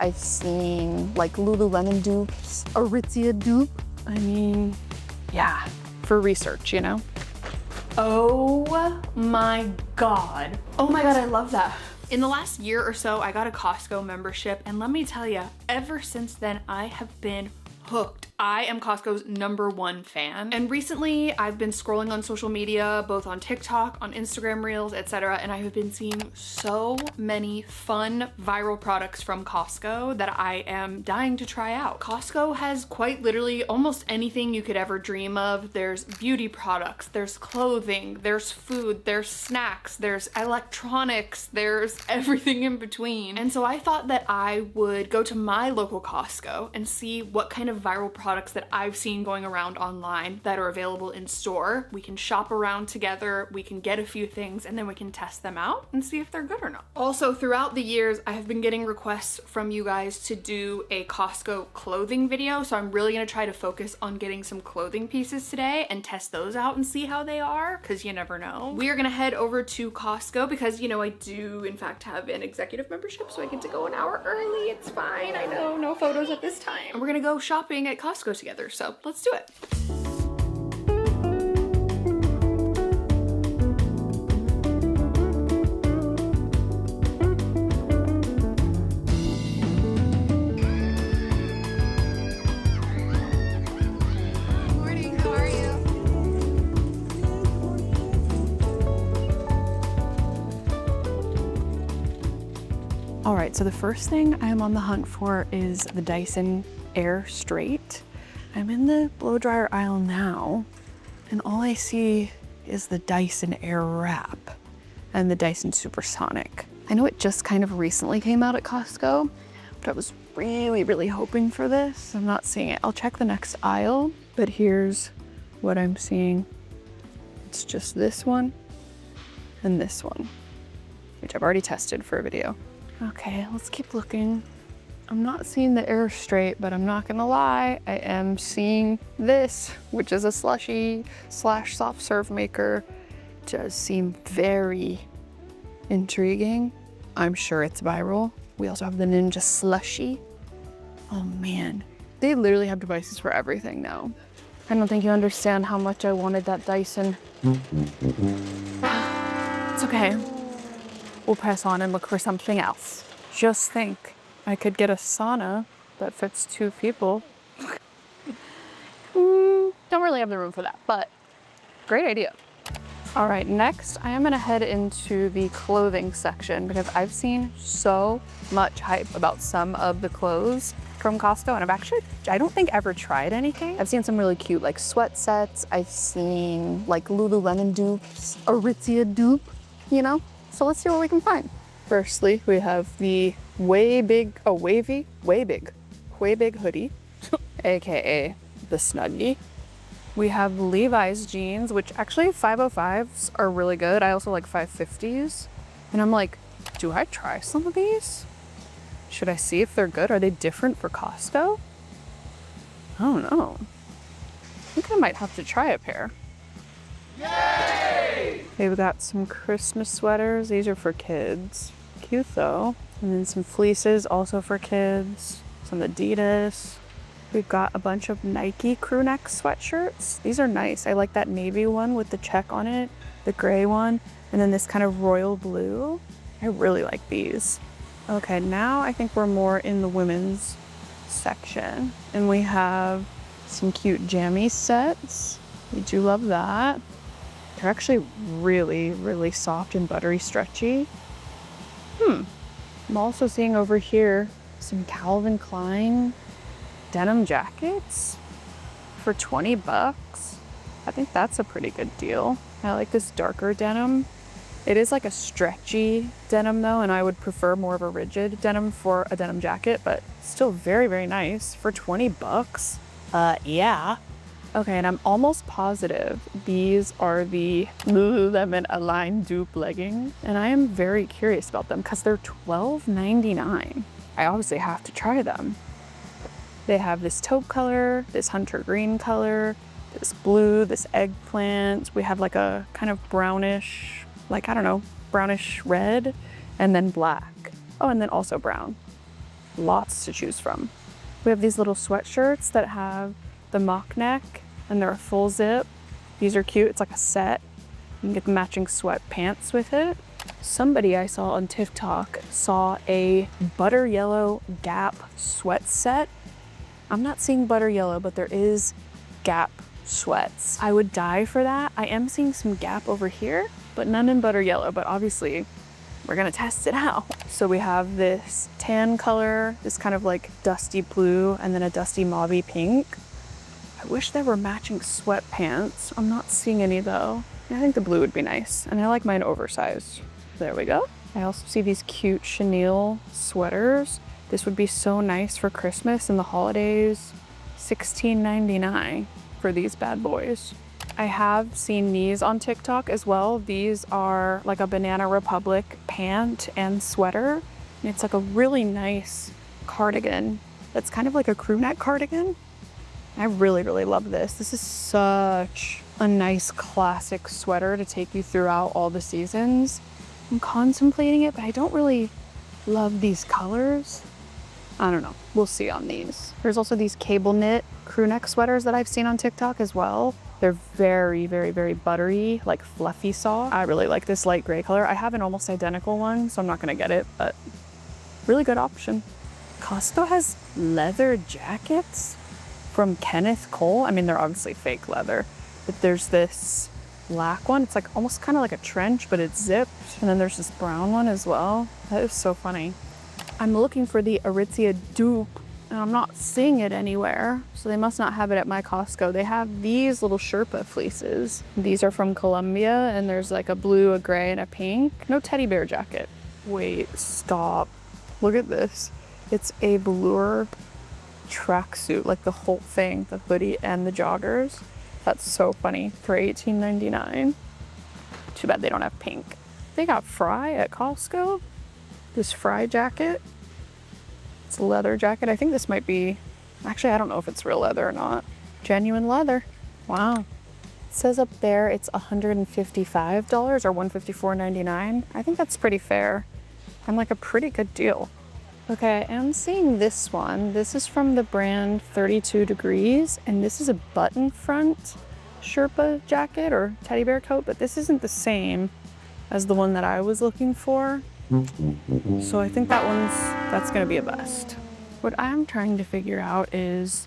I've seen like Lululemon dupes, Aritzia dupe. I mean, yeah, for research, you know? Oh my God. Oh my God, I love that. In the last year or so, I got a Costco membership, and let me tell you, ever since then, I have been hooked. I am Costco's #1 fan. And recently I've been scrolling on social media, both on TikTok, on Instagram Reels, etc. And I have been seeing so many fun viral products from Costco that I am dying to try out. Costco has quite literally almost anything you could ever dream of. There's beauty products, there's clothing, there's food, there's snacks, there's electronics, there's everything in between. And so I thought that I would go to my local Costco and see what kind of viral products that I've seen going around online that are available in store. We can shop around together, we can get a few things, and then we can test them out and see if they're good or not. Also, throughout the years, I have been getting requests from you guys to do a Costco clothing video, so I'm really gonna try to focus on getting some clothing pieces today and test those out and see how they are, because you never know. We are gonna head over to Costco because, you know, I do in fact have an executive membership, so I get to go an hour early. It's fine, I know, no photos at this time. And we're gonna go shopping at Costco together, so let's do it. Morning, how are you? All right, so the first thing I'm on the hunt for is the Dyson Air Straight. I'm in the blow dryer aisle now, and all I see is the Dyson Air Wrap and the Dyson Supersonic. I know it just kind of recently came out at Costco, but I was really hoping for this. I'm not seeing it. I'll check the next aisle, but here's what I'm seeing. It's just this one and this one, which I've already tested for a video. Okay, let's keep looking. I'm not seeing the Air Straight, but I'm not gonna lie, I am seeing this, which is a slushy / soft serve maker. It does seem very intriguing. I'm sure it's viral. We also have the Ninja Slushy. Oh man, they literally have devices for everything now. I don't think you understand how much I wanted that Dyson. It's okay. We'll press on and look for something else. Just think, I could get a sauna that fits 2 people. Don't really have the room for that, but great idea. All right, next I am gonna head into the clothing section because I've seen so much hype about some of the clothes from Costco, and I don't think ever tried anything. I've seen some really cute like sweat sets. I've seen like Lululemon dupes, Aritzia dupe, you know? So let's see what we can find. Firstly, we have the way big hoodie, AKA the Snuggie. We have Levi's jeans, which actually 505s are really good. I also like 550s. And I'm like, do I try some of these? Should I see if they're good? Are they different for Costco? I don't know. I think I might have to try a pair. Yay! We've got some Christmas sweaters. These are for kids. Cute though. And then some fleeces also for kids. Some Adidas. We've got a bunch of Nike crew neck sweatshirts. These are nice. I like that navy one with the check on it, the gray one, and then this kind of royal blue. I really like these. Okay, now I think we're more in the women's section. And we have some cute jammy sets. We do love that. They're actually really soft and buttery stretchy. I'm also seeing over here some Calvin Klein denim jackets for 20 bucks. I think that's a pretty good deal. I like this darker denim. It is like a stretchy denim though, and I would prefer more of a rigid denim for a denim jacket, but still very nice for 20 bucks. Yeah. Okay, and I'm almost positive these are the Lululemon Align dupe leggings, and I am very curious about them because they're $12.99. I obviously have to try them. They have this taupe color, this hunter green color, this blue, this eggplant. We have like a kind of brownish, like, I don't know, brownish red, and then black. Oh, and then also brown. Lots to choose from. We have these little sweatshirts that have the mock neck and they're a full zip. These are cute. It's like a set. You can get the matching sweatpants with it. Somebody I saw on TikTok saw a butter yellow Gap sweat set. I'm not seeing butter yellow, but there is Gap sweats. I would die for that. I am seeing some Gap over here, but none in butter yellow, but obviously we're gonna test it out. So we have this tan color, this kind of like dusty blue, and then a dusty mauvey pink. I wish there were matching sweatpants. I'm not seeing any though. I think the blue would be nice, and I like mine oversized. There we go. I also see these cute chenille sweaters. This would be so nice for Christmas and the holidays. $16.99 for these bad boys. I have seen these on TikTok as well. These are like a Banana Republic pant and sweater. And it's like a really nice cardigan. That's kind of like a crew neck cardigan. I really, really love this. This is such a nice classic sweater to take you throughout all the seasons. I'm contemplating it, but I don't really love these colors. I don't know. We'll see on these. There's also these cable knit crew neck sweaters that I've seen on TikTok as well. They're very, very, very buttery, like fluffy soft. I really like this light gray color. I have an almost identical one, so I'm not gonna get it, but really good option. Costco has leather jackets from Kenneth Cole. I mean, they're obviously fake leather, but there's this black one. It's like almost kind of like a trench, but it's zipped. And then there's this brown one as well. That is so funny. I'm looking for the Aritzia dupe and I'm not seeing it anywhere. So they must not have it at my Costco. They have these little Sherpa fleeces. These are from Colombia and there's like a blue, a gray, and a pink. No teddy bear jacket. Wait, stop. Look at this. It's a velour tracksuit, like the whole thing, the hoodie and the joggers. That's so funny for $18.99. Too bad they don't have pink. They got Fry at Costco. This Fry jacket. It's a leather jacket. I think this might be, actually, I don't know if it's real leather or not. Genuine leather. Wow. It says up there it's $155 or $154.99. I think that's pretty fair and like a pretty good deal. Okay, I'm seeing this one. This is from the brand 32 Degrees, and this is a button front Sherpa jacket or teddy bear coat, but this isn't the same as the one that I was looking for. So I think that's gonna be a bust. What I'm trying to figure out is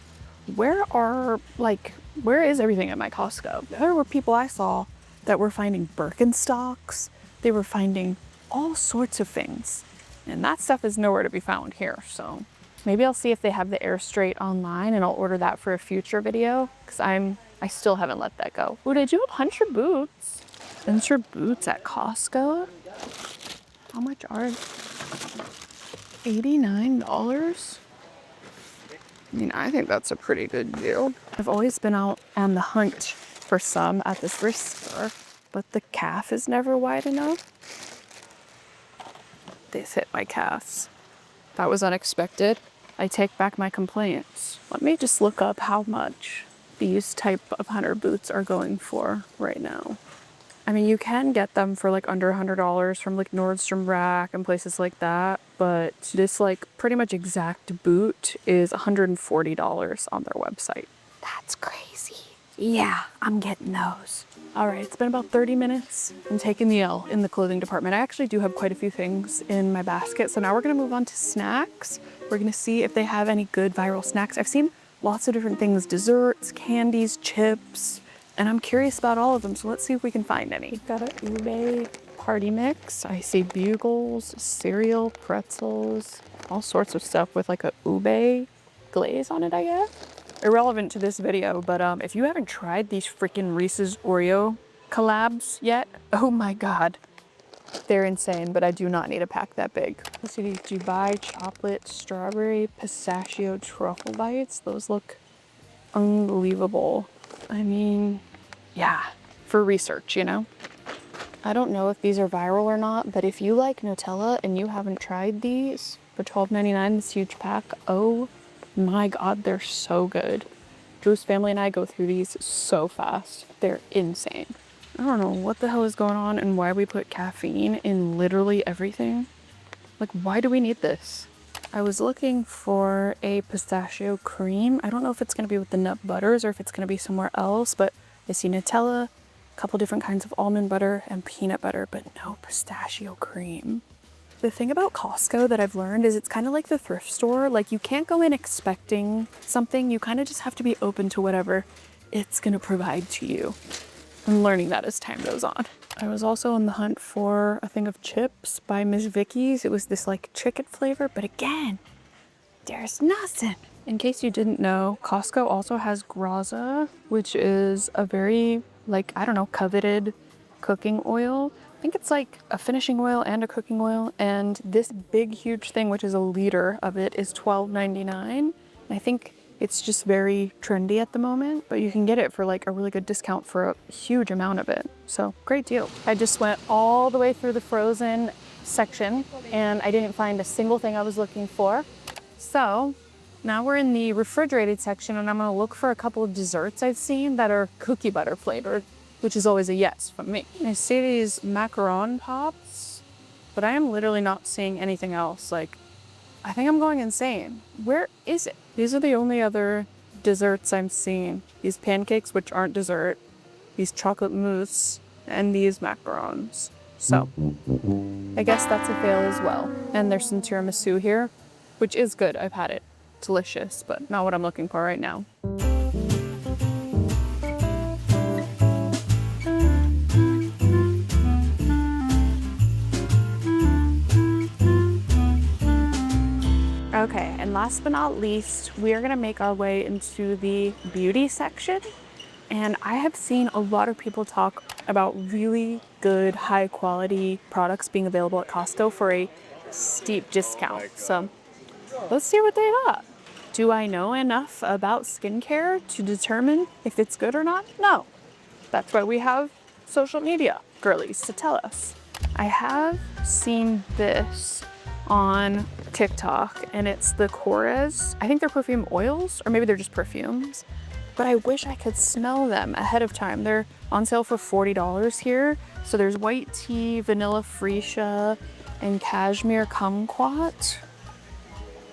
where is everything at my Costco? There were people I saw that were finding Birkenstocks. They were finding all sorts of things. And that stuff is nowhere to be found here. So maybe I'll see if they have the Air Straight online and I'll order that for a future video because I still haven't let that go. Oh, they do have Hunter boots. Hunter boots at Costco. How much are they? $89? I mean, I think that's a pretty good deal. I've always been out on the hunt for some at this thrift store, but the calf is never wide enough. This hit my calves. That was unexpected. I take back my complaints. Let me just look up how much these type of hunter boots are going for right now. I mean, you can get them for like under $100 from like Nordstrom Rack and places like that, but this like pretty much exact boot is $140 on their website. That's crazy. Yeah, I'm getting those. All right, it's been about 30 minutes. I'm taking the L in the clothing department. I actually do have quite a few things in my basket. So now we're gonna move on to snacks. We're gonna see if they have any good viral snacks. I've seen lots of different things, desserts, candies, chips, and I'm curious about all of them. So let's see if we can find any. Got a ube party mix. I see bugles, cereal, pretzels, all sorts of stuff with like a ube glaze on it, I guess. Irrelevant to this video, but if you haven't tried these freaking Reese's Oreo collabs yet, oh my god, they're insane, but I do not need a pack that big. Let's see these Dubai chocolate strawberry pistachio truffle bites. Those look unbelievable. I mean, yeah, for research, you know? I don't know if these are viral or not, but if you like Nutella and you haven't tried these for $12.99, this huge pack, oh my god, they're so good. Drew's family and I go through these so fast. They're insane. I don't know what the hell is going on and why we put caffeine in literally everything. Like, why do we need this? I was looking for a pistachio cream. I don't know if it's going to be with the nut butters or if it's going to be somewhere else, but I see Nutella, a couple different kinds of almond butter and peanut butter, but no pistachio cream. The thing about Costco that I've learned is it's kind of like the thrift store. Like, you can't go in expecting something. You kind of just have to be open to whatever it's going to provide to you. I'm learning that as time goes on. I was also on the hunt for a thing of chips by Miss Vicky's. It was this like chicken flavor, but again, there's nothing. In case you didn't know, Costco also has Graza, which is a very, like, I don't know, coveted cooking oil. I think it's like a finishing oil and a cooking oil. And this big, huge thing, which is a liter of it, is $12.99. I think it's just very trendy at the moment, but you can get it for like a really good discount for a huge amount of it. So great deal. I just went all the way through the frozen section and I didn't find a single thing I was looking for. So now we're in the refrigerated section and I'm gonna look for a couple of desserts I've seen that are cookie butter flavored, which is always a yes from me. I see these macaron pops, but I am literally not seeing anything else. Like, I think I'm going insane. Where is it? These are the only other desserts I'm seeing. These pancakes, which aren't dessert, these chocolate mousse, and these macarons. So, I guess that's a fail as well. And there's some tiramisu here, which is good. I've had it. Delicious, but not what I'm looking for right now. Okay, and last but not least, we are gonna make our way into the beauty section. And I have seen a lot of people talk about really good, high quality products being available at Costco for a steep discount. So let's see what they got. Do I know enough about skincare to determine if it's good or not? No. That's why we have social media girlies to tell us. I have seen this on TikTok and it's the Korres. I think they're perfume oils or maybe they're just perfumes, but I wish I could smell them ahead of time. They're on sale for $40 here. So there's white tea, vanilla freesia, and cashmere kumquat.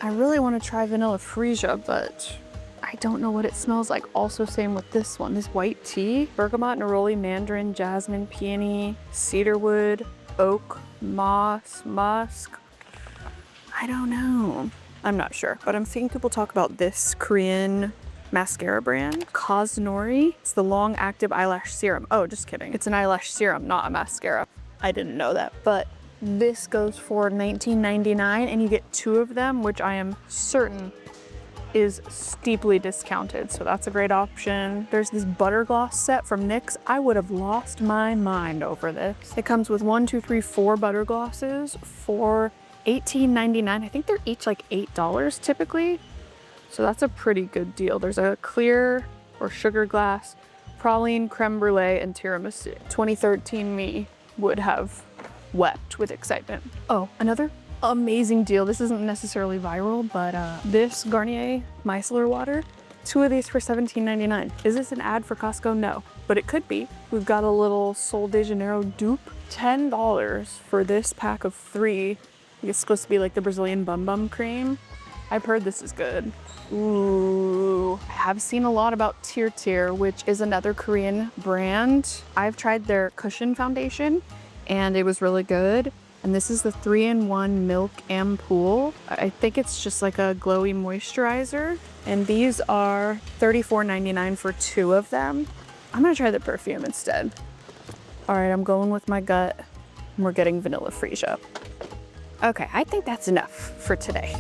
I really want to try vanilla freesia, but I don't know what it smells like. Also same with this one, this white tea, bergamot, neroli, mandarin, jasmine, peony, cedarwood, oak, moss, musk. I don't know. I'm not sure, but I'm seeing people talk about this Korean mascara brand, Cosnori. It's the long active eyelash serum. Oh, just kidding. It's an eyelash serum, not a mascara. I didn't know that, but this goes for $19.99 and you get 2 of them, which I am certain is steeply discounted. So that's a great option. There's this butter gloss set from NYX. I would have lost my mind over this. It comes with 1, 2, 3, 4 butter glosses for $18.99. I think they're each like $8 typically. So that's a pretty good deal. There's a clear or sugar glass, praline, creme brulee, and tiramisu. 2013 me would have wept with excitement. Oh, another amazing deal. This isn't necessarily viral, but this Garnier micellar water, 2 of these for $17.99. Is this an ad for Costco? No, but it could be. We've got a little Sol de Janeiro dupe. $10 for this pack of 3. It's supposed to be like the Brazilian Bum Bum cream. I've heard this is good. Ooh, I have seen a lot about Tear, which is another Korean brand. I've tried their cushion foundation and it was really good. And this is the 3-in-1 Milk Ampoule. I think it's just like a glowy moisturizer. And these are $34.99 for 2 of them. I'm gonna try the perfume instead. All right, I'm going with my gut. And we're getting vanilla freesia. Okay, I think that's enough for today.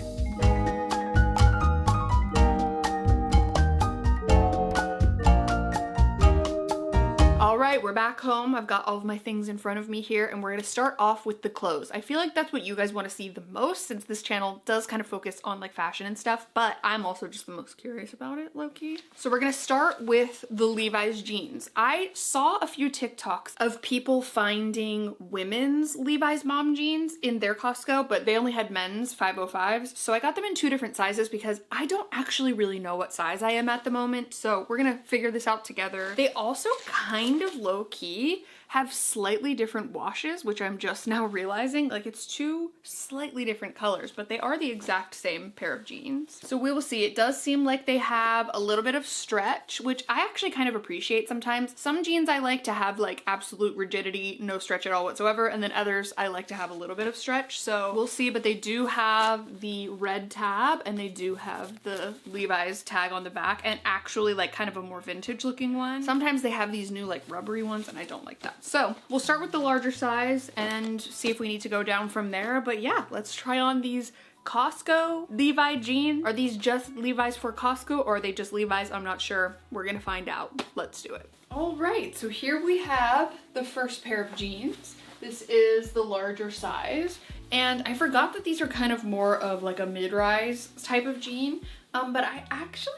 All right, we're back home. I've got all of my things in front of me here and we're gonna start off with the clothes. I feel like that's what you guys wanna see the most since this channel does kind of focus on like fashion and stuff, but I'm also just the most curious about it, low-key. So we're gonna start with the Levi's jeans. I saw a few TikToks of people finding women's Levi's mom jeans in their Costco, but they only had men's 505s. So I got them in 2 different sizes because I don't actually really know what size I am at the moment. So we're gonna figure this out together. They also kind of low-key have slightly different washes, which I'm just now realizing. Like, it's two slightly different colors, but they are the exact same pair of jeans. So we will see. It does seem like they have a little bit of stretch, which I actually kind of appreciate sometimes. Some jeans I like to have like absolute rigidity, no stretch at all whatsoever, and then others I like to have a little bit of stretch. So we'll see, but they do have the red tab and they do have the Levi's tag on the back, and actually like kind of a more vintage looking one. Sometimes they have these new like rubbery ones and I don't like that. So we'll start with the larger size and see if we need to go down from there. But yeah, let's try on these Costco Levi jeans. Are these just Levi's for Costco or are they just Levi's? I'm not sure. We're gonna find out. Let's do it. All right, so here we have the first pair of jeans. This is the larger size. And I forgot that these are kind of more of like a mid-rise type of jean, but I actually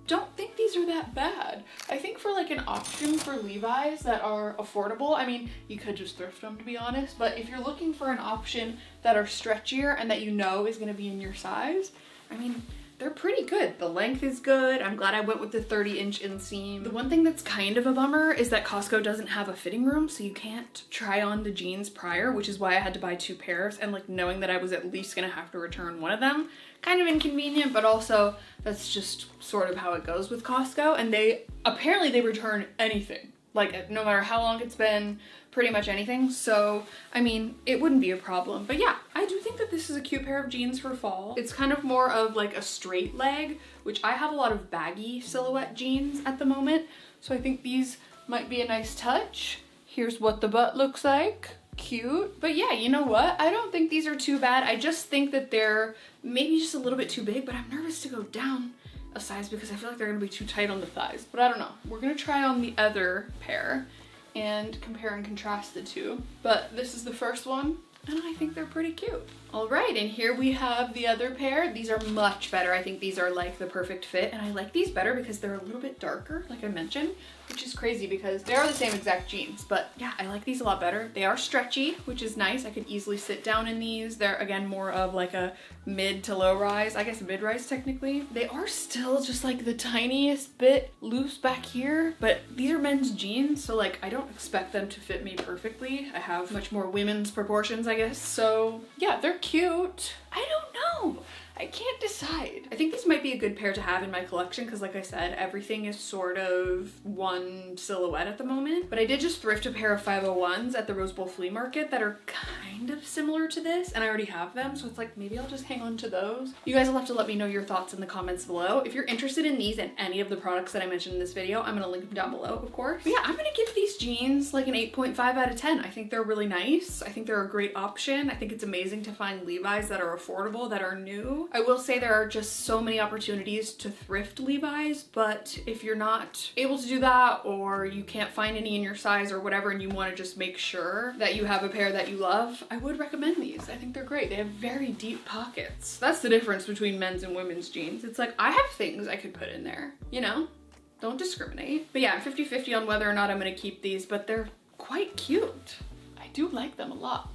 don't think these are that bad. I think for like an option for Levi's that are affordable, I mean, you could just thrift them to be honest, but if you're looking for an option that are stretchier and that you know is gonna be in your size, I mean, they're pretty good. The length is good. I'm glad I went with the 30-inch inseam. The one thing that's kind of a bummer is that Costco doesn't have a fitting room, so you can't try on the jeans prior, which is why I had to buy 2 pairs, and like knowing that I was at least gonna have to return one of them, kind of inconvenient, but also that's just sort of how it goes with Costco, and they return anything. Like, no matter how long it's been, pretty much anything. So, I mean, it wouldn't be a problem. But yeah, I do think that this is a cute pair of jeans for fall. It's kind of more of like a straight leg, which I have a lot of baggy silhouette jeans at the moment. So I think these might be a nice touch. Here's what the butt looks like. Cute. But yeah, you know what? I don't think these are too bad. I just think that they're maybe just a little bit too big, but I'm nervous to go down a size because I feel like they're gonna be too tight on the thighs, but I don't know. We're gonna try on the other pair and compare and contrast the two. But this is the first one, and I think they're pretty cute. All right, and here we have the other pair. These are much better. I think these are like the perfect fit, and I like these better because they're a little bit darker, like I mentioned, which is crazy because they are the same exact jeans. But yeah, I like these a lot better. They are stretchy, which is nice. I could easily sit down in these. They're, again, more of like a mid to low rise. I guess mid-rise technically. They are still just like the tiniest bit loose back here, but these are men's jeans, so like I don't expect them to fit me perfectly. I have much more women's proportions, I guess. So yeah, they're cute. I don't know. I can't decide. I think these might be a good pair to have in my collection because like I said, everything is sort of one silhouette at the moment. But I did just thrift a pair of 501s at the Rose Bowl flea market that are kind of similar to this, and I already have them, so it's like maybe I'll just hang on to those. You guys will have to let me know your thoughts in the comments below. If you're interested in these and any of the products that I mentioned in this video, I'm gonna link them down below, of course. But yeah, I'm gonna give these jeans like an 8.5 out of 10. I think they're really nice. I think they're a great option. I think it's amazing to find Levi's that are affordable, that are new. I will say there are just so many opportunities to thrift Levi's, but if you're not able to do that or you can't find any in your size or whatever and you want to just make sure that you have a pair that you love, I would recommend these. I think they're great. They have very deep pockets. That's the difference between men's and women's jeans. It's like I have things I could put in there, you know? Don't discriminate. But yeah, I'm 50-50 on whether or not I'm gonna keep these, but they're quite cute. I do like them a lot.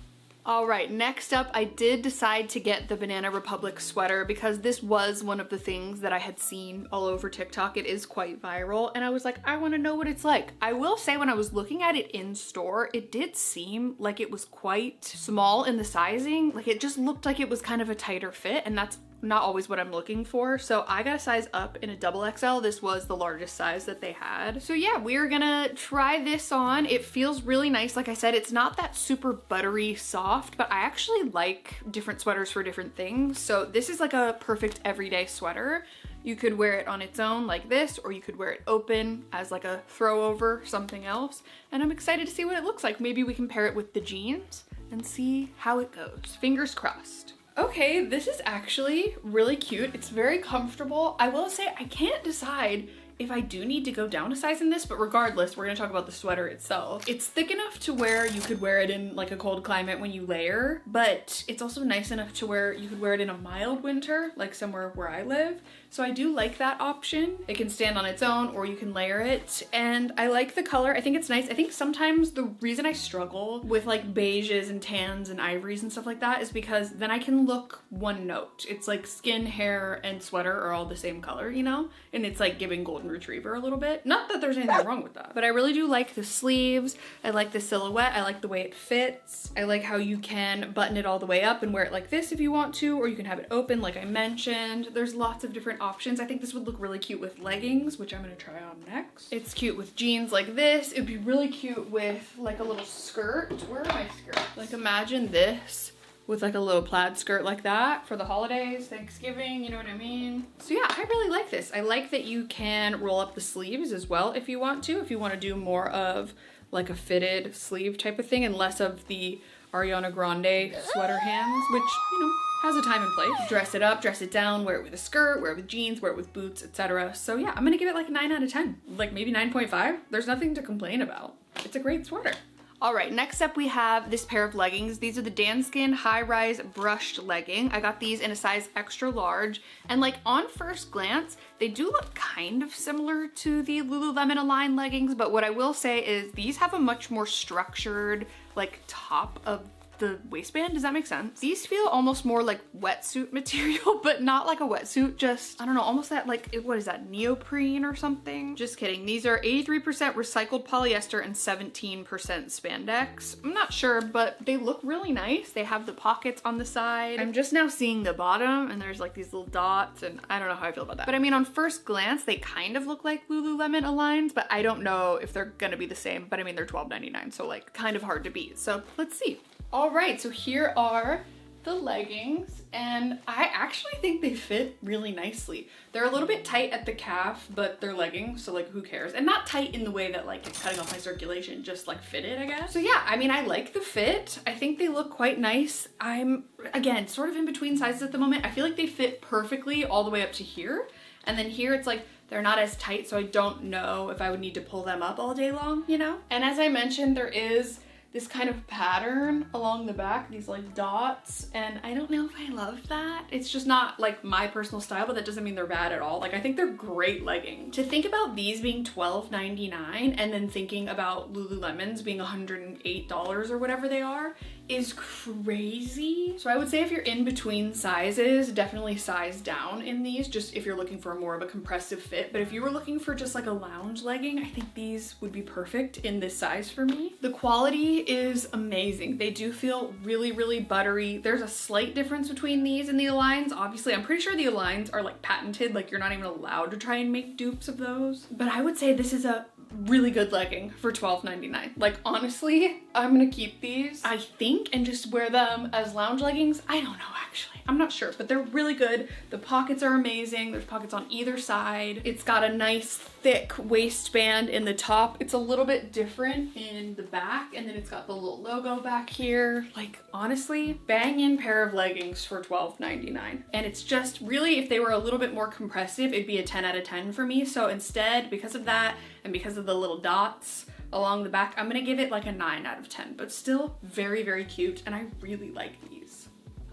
All right, next up, I did decide to get the Banana Republic sweater because this was one of the things that I had seen all over TikTok. It is quite viral, and I was like, I want to know what it's like. I will say when I was looking at it in store, it did seem like it was quite small in the sizing. Like it just looked like it was kind of a tighter fit, and that's not always what I'm looking for. So I got a size up in a XXL. This was the largest size that they had. So yeah, we're gonna try this on. It feels really nice. Like I said, it's not that super buttery soft, but I actually like different sweaters for different things. So this is like a perfect everyday sweater. You could wear it on its own like this, or you could wear it open as like a throw over something else. And I'm excited to see what it looks like. Maybe we can pair it with the jeans and see how it goes. Fingers crossed. Okay, this is actually really cute. It's very comfortable. I will say I can't decide if I do need to go down a size in this, but regardless, we're gonna talk about the sweater itself. It's thick enough to where you could wear it in like a cold climate when you layer, but it's also nice enough to where you could wear it in a mild winter, like somewhere where I live. So I do like that option. It can stand on its own or you can layer it. And I like the color. I think it's nice. I think sometimes the reason I struggle with like beiges and tans and ivories and stuff like that is because then I can look one note. It's like skin, hair, and sweater are all the same color, you know? And it's like giving golden golden retriever a little bit. Not that there's anything wrong with that, but I really do like the sleeves. I like the silhouette. I like the way it fits. I like how you can button it all the way up and wear it like this if you want to, or you can have it open like I mentioned. There's lots of different options. I think this would look really cute with leggings, which I'm gonna try on next. It's cute with jeans like this. It'd be really cute with like a little skirt. Where are my skirts? Like imagine this with like a little plaid skirt like that for the holidays, Thanksgiving, you know what I mean? So yeah, I really like this. I like that you can roll up the sleeves as well if you want to do more of like a fitted sleeve type of thing and less of the Ariana Grande sweater hands, which, you know, has a time and place. Dress it up, dress it down, wear it with a skirt, wear it with jeans, wear it with boots, etc. So yeah, I'm gonna give it like a 9 out of 10, like maybe 9.5. There's nothing to complain about. It's a great sweater. All right, next up we have this pair of leggings. These are the Danskin high-rise brushed legging. I got these in a size extra large, and like on first glance, they do look kind of similar to the Lululemon Align leggings, but what I will say is these have a much more structured like top of the waistband. Does that make sense? These feel almost more like wetsuit material, but not like a wetsuit, just, I don't know, almost that like, what is that, neoprene or something? Just kidding. These are 83% recycled polyester and 17% spandex. I'm not sure, but they look really nice. They have the pockets on the side. I'm just now seeing the bottom and there's like these little dots and I don't know how I feel about that. But I mean, on first glance, they kind of look like Lululemon Aligns, but I don't know if they're gonna be the same, but I mean, they're $12.99, so like kind of hard to beat. So let's see. All right, so here are the leggings, and I actually think they fit really nicely. They're a little bit tight at the calf, but they're leggings, so like who cares? And not tight in the way that like it's cutting off my circulation, just like fitted, I guess. So yeah, I mean, I like the fit. I think they look quite nice. I'm, again, sort of in between sizes at the moment. I feel like they fit perfectly all the way up to here. And then here it's like, they're not as tight, so I don't know if I would need to pull them up all day long, you know? And as I mentioned, there is this kind of pattern along the back, these like dots, and I don't know if I love that. It's just not like my personal style, but that doesn't mean they're bad at all. Like I think they're great leggings. To think about these being $12.99 and then thinking about Lululemon's being $108 or whatever they are is crazy. So I would say if you're in between sizes, definitely size down in these, just if you're looking for more of a compressive fit. But if you were looking for just like a lounge legging, I think these would be perfect in this size for me. The quality is amazing. They do feel really, really buttery. There's a slight difference between these and the Aligns. Obviously, I'm pretty sure the Aligns are like patented, like you're not even allowed to try and make dupes of those. But I would say this is a really good legging for $12.99. Like honestly, I'm gonna keep these, I think, and just wear them as lounge leggings. I don't know actually. I'm not sure, but they're really good. The pockets are amazing. There's pockets on either side. It's got a nice thick waistband in the top. It's a little bit different in the back, and then it's got the little logo back here. Like honestly, banging pair of leggings for $12.99. And it's just really, if they were a little bit more compressive, it'd be a 10 out of 10 for me. So instead, because of that, and because of the little dots along the back, I'm gonna give it like a 9 out of 10, but still very, very cute, and I really like these.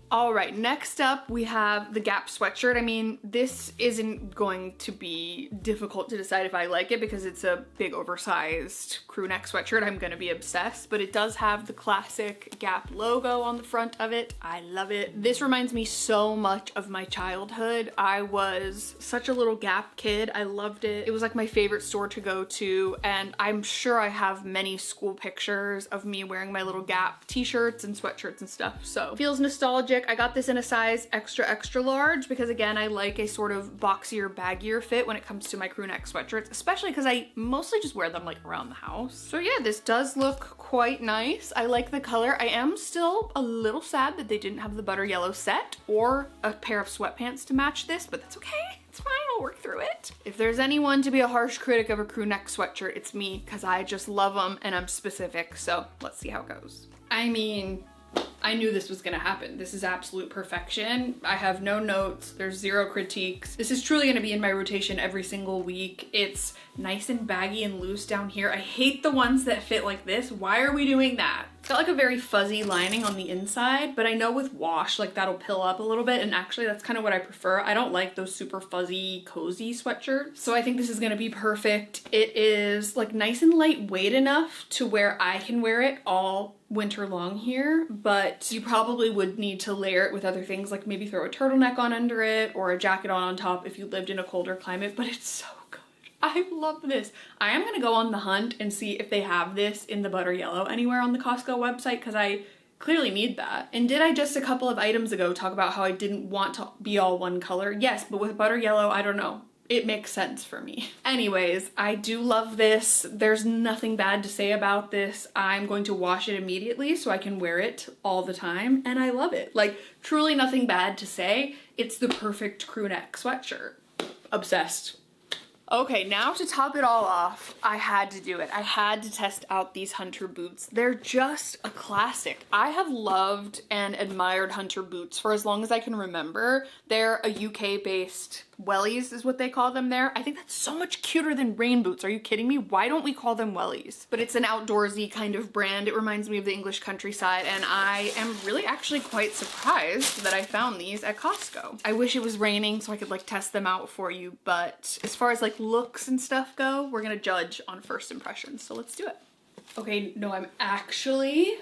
All right, next up we have the Gap sweatshirt. I mean, this isn't going to be difficult to decide if I like it because it's a big oversized crew neck sweatshirt. I'm gonna be obsessed, but it does have the classic Gap logo on the front of it. I love it. This reminds me so much of my childhood. I was such a little Gap kid. I loved it. It was like my favorite store to go to, and I'm sure I have many school pictures of me wearing my little Gap t-shirts and sweatshirts and stuff, so it feels nostalgic. I got this in a size extra, extra large because again, I like a sort of boxier, baggier fit when it comes to my crew neck sweatshirts, especially because I mostly just wear them like around the house. So yeah, this does look quite nice. I like the color. I am still a little sad that they didn't have the butter yellow set or a pair of sweatpants to match this, but that's okay. It's fine, I'll work through it. If there's anyone to be a harsh critic of a crew neck sweatshirt, it's me, because I just love them and I'm specific, so let's see how it goes. I mean, I knew this was gonna happen. This is absolute perfection. I have no notes, there's zero critiques. This is truly gonna be in my rotation every single week. It's nice and baggy and loose down here. I hate the ones that fit like this. Why are we doing that? It's got like a very fuzzy lining on the inside, but I know with wash, like that'll pill up a little bit, and actually that's kind of what I prefer. I don't like those super fuzzy, cozy sweatshirts, so I think this is gonna be perfect. It is like nice and lightweight enough to where I can wear it all winter long here, but you probably would need to layer it with other things, like maybe throw a turtleneck on under it or a jacket on top if you lived in a colder climate, but it's so good. I love this. I am gonna go on the hunt and see if they have this in the butter yellow anywhere on the Costco website, because I clearly need that. And did I just a couple of items ago talk about how I didn't want to be all one color? Yes, but with butter yellow, I don't know. It makes sense for me. Anyways, I do love this. There's nothing bad to say about this. I'm going to wash it immediately so I can wear it all the time, and I love it. Like, truly nothing bad to say. It's the perfect crew neck sweatshirt. Obsessed. Okay, now to top it all off, I had to do it. I had to test out these Hunter boots. They're just a classic. I have loved and admired Hunter boots for as long as I can remember. They're a UK-based wellies is what they call them there. I think that's so much cuter than rain boots. Are you kidding me? Why don't we call them wellies? But it's an outdoorsy kind of brand. It reminds me of the English countryside, and I am really actually quite surprised that I found these at Costco. I wish it was raining so I could like test them out for you, but as far as like looks and stuff go, we're gonna judge on first impressions, so let's do it. Okay, no, I'm actually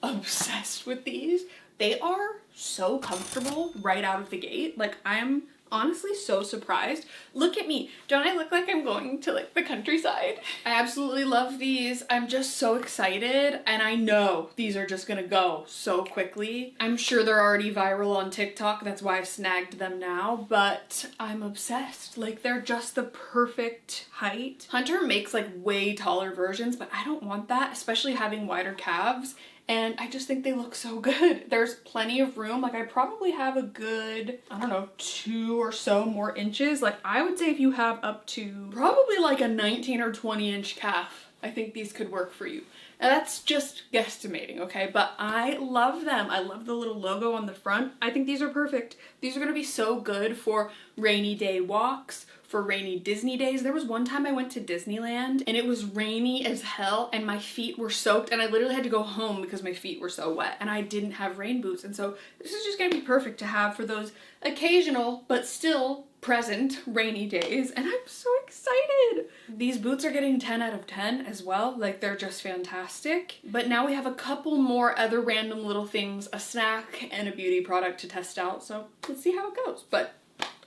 obsessed with these. They are so comfortable right out of the gate. Like, I'm honestly so surprised. Look at me. Don't I look like I'm going to like the countryside? I absolutely love these. I'm just so excited, and I know these are just gonna go so quickly. I'm sure they're already viral on TikTok. That's why I snagged them now, but I'm obsessed. Like, they're just the perfect height. Hunter makes like way taller versions, but I don't want that, especially having wider calves. And I just think they look so good. There's plenty of room. Like, I probably have a good, I don't know, 2 or so more inches. Like, I would say if you have up to probably like a 19 or 20 inch calf, I think these could work for you. And that's just guesstimating, okay? But I love them. I love the little logo on the front. I think these are perfect. These are gonna be so good for rainy day walks, for rainy Disney days. There was one time I went to Disneyland and it was rainy as hell and my feet were soaked, and I literally had to go home because my feet were so wet, and I didn't have rain boots. And so this is just gonna be perfect to have for those occasional but still present rainy days, and I'm so excited. These boots are getting 10 out of 10 as well. Like, they're just fantastic. But now we have a couple more other random little things, a snack and a beauty product to test out. So let's see how it goes. But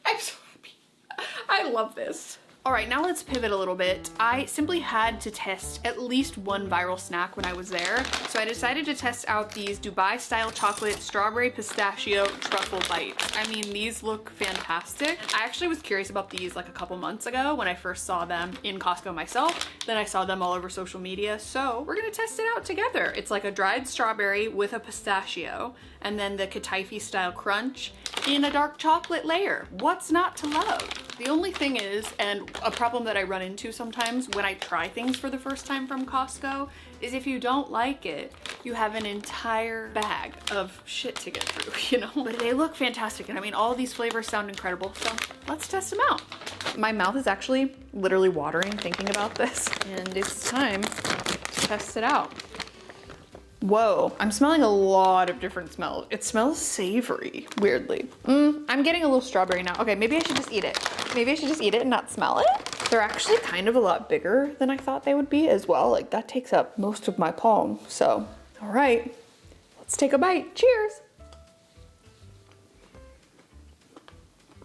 I'm so happy. I love this. All right, now let's pivot a little bit. I simply had to test at least one viral snack when I was there. So I decided to test out these Dubai style chocolate strawberry pistachio truffle bites. I mean, these look fantastic. I actually was curious about these like a couple months ago when I first saw them in Costco myself. Then I saw them all over social media. So we're gonna test it out together. It's like a dried strawberry with a pistachio, and then the Kataifi style crunch in a dark chocolate layer. What's not to love? The only thing is, and a problem that I run into sometimes when I try things for the first time from Costco, is if you don't like it, you have an entire bag of shit to get through, you know? But they look fantastic, and I mean, all of these flavors sound incredible, so let's test them out. My mouth is actually literally watering thinking about this, and it's time to test it out. Whoa, I'm smelling a lot of different smells. It smells savory, weirdly. I'm getting a little strawberry now. Okay, maybe I should just eat it. Maybe I should just eat it and not smell it. They're actually kind of a lot bigger than I thought they would be as well. Like, that takes up most of my palm. So, all right, let's take a bite. Cheers.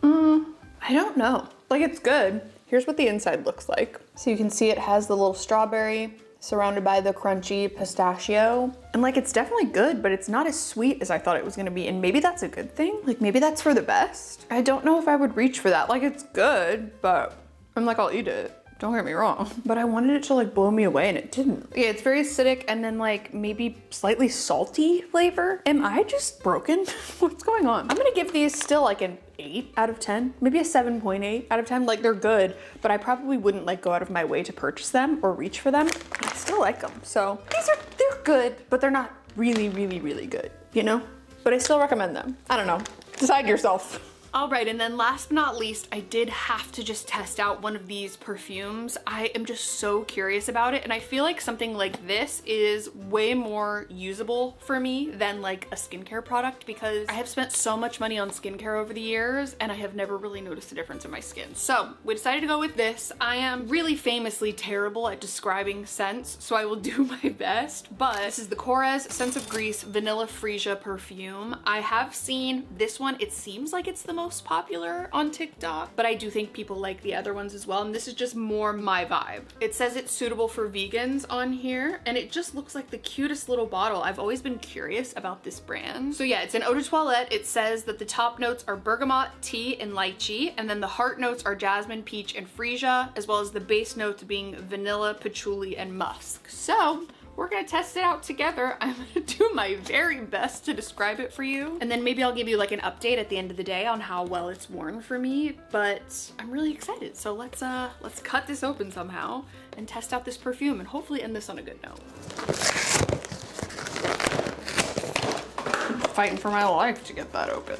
I don't know. Like, it's good. Here's what the inside looks like. So you can see it has the little strawberry surrounded by the crunchy pistachio. And like, it's definitely good, but it's not as sweet as I thought it was gonna be. And maybe that's a good thing. Like, maybe that's for the best. I don't know if I would reach for that. Like, it's good, but I'm like, I'll eat it. Don't get me wrong. But I wanted it to like blow me away, and it didn't. Yeah, it's very acidic and then like maybe slightly salty flavor. Am I just broken? What's going on? I'm gonna give these still like an 8 out of 10, maybe a 7.8 out of 10. Like, they're good, but I probably wouldn't like go out of my way to purchase them or reach for them. I still like them. So they're good, but they're not really, really, really good, you know? But I still recommend them. I don't know, decide yourself. All right, and then last but not least, I did have to just test out one of these perfumes. I am just so curious about it, and I feel like something like this is way more usable for me than like a skincare product, because I have spent so much money on skincare over the years and I have never really noticed a difference in my skin. So we decided to go with this. I am really famously terrible at describing scents, so I will do my best, but this is the Korres Sense of Grease Vanilla Freesia perfume. I have seen this one. It seems like it's the most most popular on TikTok, but I do think people like the other ones as well, and this is just more my vibe. It says it's suitable for vegans on here, and it just looks like the cutest little bottle. I've always been curious about this brand. So yeah, it's an eau de toilette. It says that the top notes are bergamot, tea, and lychee, and then the heart notes are jasmine, peach, and freesia, as well as the base notes being vanilla, patchouli, and musk. So we're gonna test it out together. I'm gonna do my very best to describe it for you, and then maybe I'll give you like an update at the end of the day on how well it's worn for me, but I'm really excited. So let's cut this open somehow and test out this perfume and hopefully end this on a good note. I'm fighting for my life to get that open.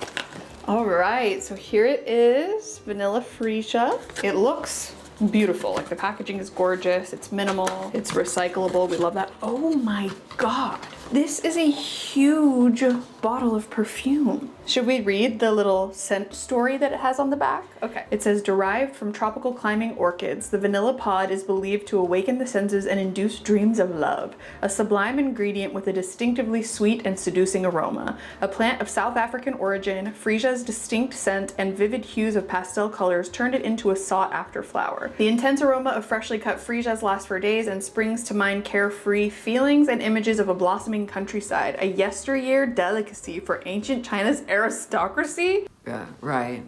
All right, so here it is, vanilla freesia. It looks beautiful. Like the packaging is gorgeous. It's minimal. It's recyclable. We love that. Oh my God. This is a huge bottle of perfume. Should we read the little scent story that it has on the back? Okay. It says, derived from tropical climbing orchids, the vanilla pod is believed to awaken the senses and induce dreams of love. A sublime ingredient with a distinctively sweet and seducing aroma. A plant of South African origin, freesia's distinct scent and vivid hues of pastel colors turned it into a sought-after flower. The intense aroma of freshly cut freesias lasts for days and springs to mind carefree feelings and images of a blossoming countryside, a yesteryear delicacy for ancient China's aristocracy. Yeah, right.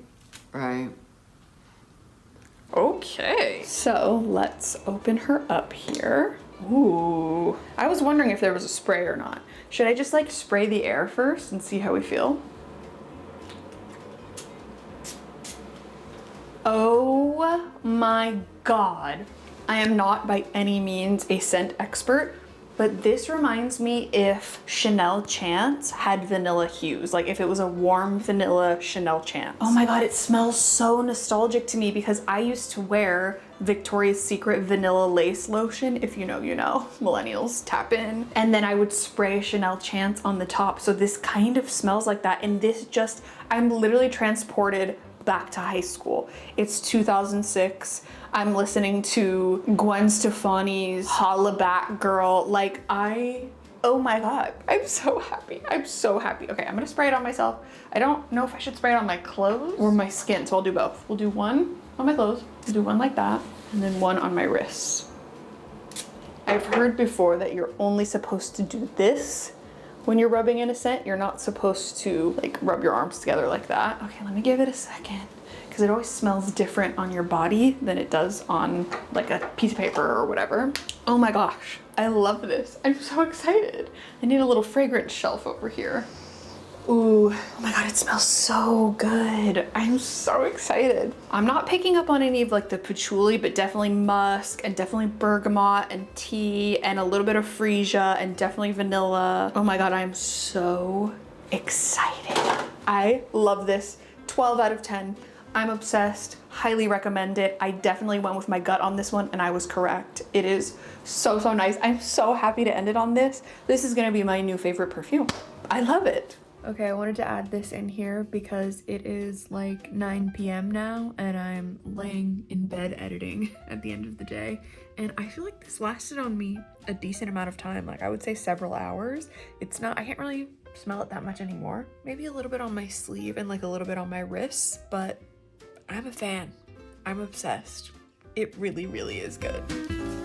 Okay, so let's open her up here. Ooh, I was wondering if there was a spray or not. Should I just like spray the air first and see how we feel? Oh my God. I am not by any means a scent expert, but this reminds me if Chanel Chance had vanilla hues, like if it was a warm vanilla Chanel Chance. Oh my God, it smells so nostalgic to me because I used to wear Victoria's Secret vanilla lace lotion. If you know, you know. Millennials, tap in. And then I would spray Chanel Chance on the top. So this kind of smells like that. And this just, I'm literally transported back to high school. It's 2006. I'm listening to Gwen Stefani's Holla Back Girl. Like oh my God, I'm so happy. I'm so happy. Okay, I'm gonna spray it on myself. I don't know if I should spray it on my clothes or my skin, so I'll do both. We'll do one on my clothes, we'll do one like that, and then one on my wrists. I've heard before that you're only supposed to do this when you're rubbing in a scent. You're not supposed to like rub your arms together like that. Okay, let me give it a second, because it always smells different on your body than it does on like a piece of paper or whatever. Oh my gosh, I love this. I'm so excited. I need a little fragrance shelf over here. Ooh, oh my God, it smells so good. I'm so excited. I'm not picking up on any of like the patchouli, but definitely musk and definitely bergamot and tea and a little bit of freesia and definitely vanilla. Oh my God, I'm so excited. I love this. 12 out of 10. I'm obsessed, highly recommend it. I definitely went with my gut on this one and I was correct. It is so, so nice. I'm so happy to end it on this. This is gonna be my new favorite perfume. I love it. Okay, I wanted to add this in here because it is like 9 p.m. now and I'm laying in bed editing at the end of the day. And I feel like this lasted on me a decent amount of time. Like I would say several hours. It's not, I can't really smell it that much anymore. Maybe a little bit on my sleeve and like a little bit on my wrists, but I'm a fan. I'm obsessed. It really, really is good.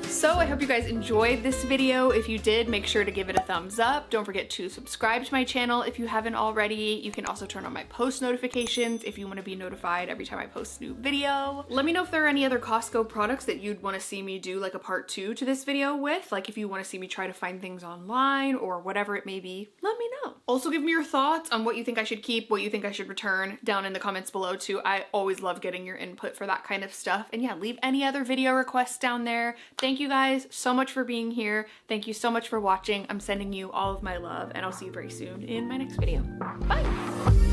So I hope you guys enjoyed this video. If you did, make sure to give it a thumbs up. Don't forget to subscribe to my channel if you haven't already. You can also turn on my post notifications if you want to be notified every time I post a new video. Let me know if there are any other Costco products that you'd want to see me do like a part 2 to this video with. Like if you want to see me try to find things online or whatever it may be, let me know. Also give me your thoughts on what you think I should keep, what you think I should return down in the comments below too. I always love getting your input for that kind of stuff. And yeah, leave any other video requests down there. Thank you guys so much for being here. Thank you so much for watching. I'm sending you all of my love and I'll see you very soon in my next video. Bye.